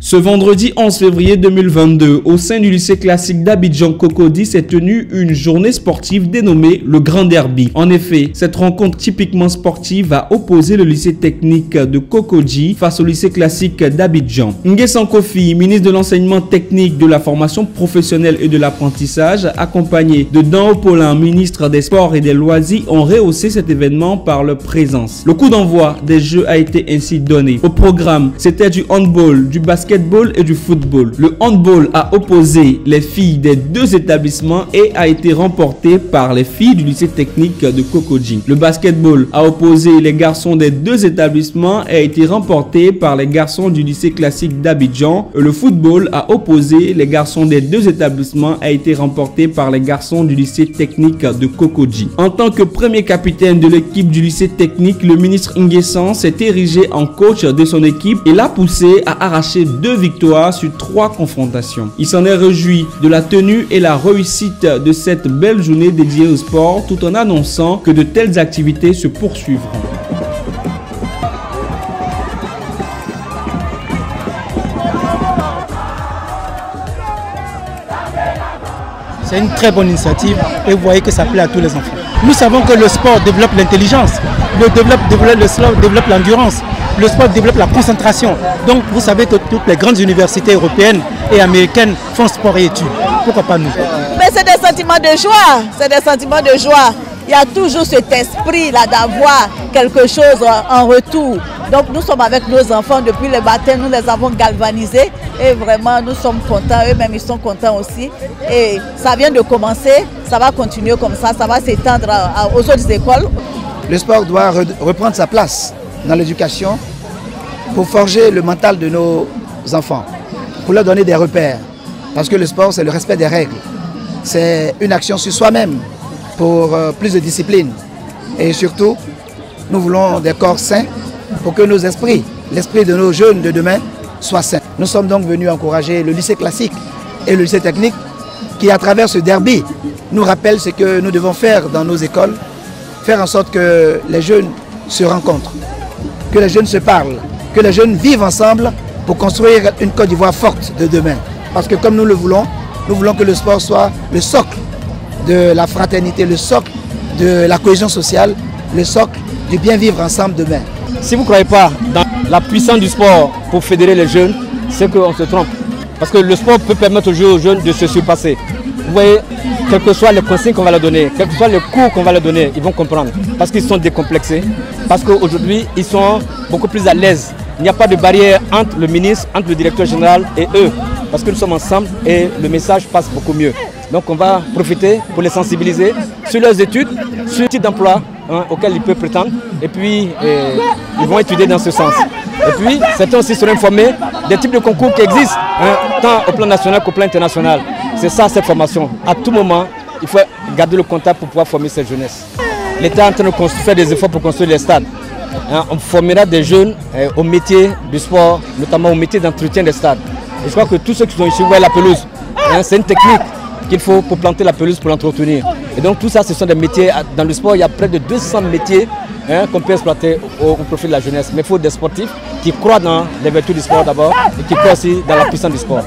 Ce vendredi 11 février 2022, au sein du lycée classique d'Abidjan Cocody s'est tenue une journée sportive dénommée le Grand Derby. En effet, cette rencontre typiquement sportive a opposé le lycée technique de Cocody face au lycée classique d'Abidjan. Nguessan Kofi, ministre de l'enseignement technique, de la formation professionnelle et de l'apprentissage, accompagné de Dan Paulin, ministre des Sports et des Loisirs, ont rehaussé cet événement par leur présence. Le coup d'envoi des Jeux a été ainsi donné. Au programme, c'était du handball, du basketball et du football. Le handball a opposé les filles des deux établissements et a été remporté par les filles du lycée technique de Cocody. Le basketball a opposé les garçons des deux établissements et a été remporté par les garçons du lycée classique d'Abidjan. Le football a opposé les garçons des deux établissements et a été remporté par les garçons du lycée technique de Cocody. En tant que premier capitaine de l'équipe du lycée technique, le ministre Nguessan s'est érigé en coach de son équipe et l'a poussé à arracher 2 victoires sur 3 confrontations. Il s'en est réjoui de la tenue et la réussite de cette belle journée dédiée au sport, tout en annonçant que de telles activités se poursuivront. C'est une très bonne initiative et vous voyez que ça plaît à tous les enfants. Nous savons que le sport développe l'intelligence, le sport développe l'endurance, le sport développe la concentration. Donc vous savez que toutes les grandes universités européennes et américaines font sport et études. Pourquoi pas nous? Mais c'est des sentiments de joie, c'est des sentiments de joie. Il y a toujours cet esprit-là d'avoir quelque chose en retour. Donc nous sommes avec nos enfants depuis le matin, nous les avons galvanisés et vraiment nous sommes contents, eux-mêmes ils sont contents aussi. Et ça vient de commencer, ça va continuer comme ça va s'étendre aux autres écoles. Le sport doit reprendre sa place dans l'éducation pour forger le mental de nos enfants, pour leur donner des repères. Parce que le sport c'est le respect des règles, c'est une action sur soi-même pour plus de discipline. Et surtout, nous voulons des corps sains pour que nos esprits, l'esprit de nos jeunes de demain, soient sains. Nous sommes donc venus encourager le lycée classique et le lycée technique qui, à travers ce derby, nous rappellent ce que nous devons faire dans nos écoles, faire en sorte que les jeunes se rencontrent, que les jeunes se parlent, que les jeunes vivent ensemble pour construire une Côte d'Ivoire forte de demain. Parce que comme nous voulons que le sport soit le socle de la fraternité, le socle de la cohésion sociale, le socle du bien vivre ensemble demain. Si vous ne croyez pas dans la puissance du sport pour fédérer les jeunes, c'est qu'on se trompe. Parce que le sport peut permettre aux jeunes de se surpasser. Vous voyez, quelles que soient les consignes qu'on va leur donner, quels que soient les cours qu'on va leur donner, ils vont comprendre. Parce qu'ils sont décomplexés, parce qu'aujourd'hui, ils sont beaucoup plus à l'aise. Il n'y a pas de barrière entre le ministre, entre le directeur général et eux. Parce que nous sommes ensemble et le message passe beaucoup mieux. Donc on va profiter pour les sensibiliser sur leurs études, sur le type d'emploi auquel ils peuvent prétendre. Et puis ils vont étudier dans ce sens. Et puis certains aussi seront informés des types de concours qui existent, tant au plan national qu'au plan international. C'est ça cette formation. À tout moment, il faut garder le contact pour pouvoir former cette jeunesse. L'État est en train de faire des efforts pour construire les stades. On formera des jeunes au métier du sport, notamment au métier d'entretien des stades. Et je crois que tous ceux qui sont ici voient la pelouse. C'est une technique qu'il faut pour planter la pelouse, pour l'entretenir. Et donc tout ça, ce sont des métiers. Dans le sport, il y a près de 200 métiers qu'on peut exploiter au profit de la jeunesse. Mais il faut des sportifs qui croient dans les vertus du sport d'abord et qui croient aussi dans la puissance du sport.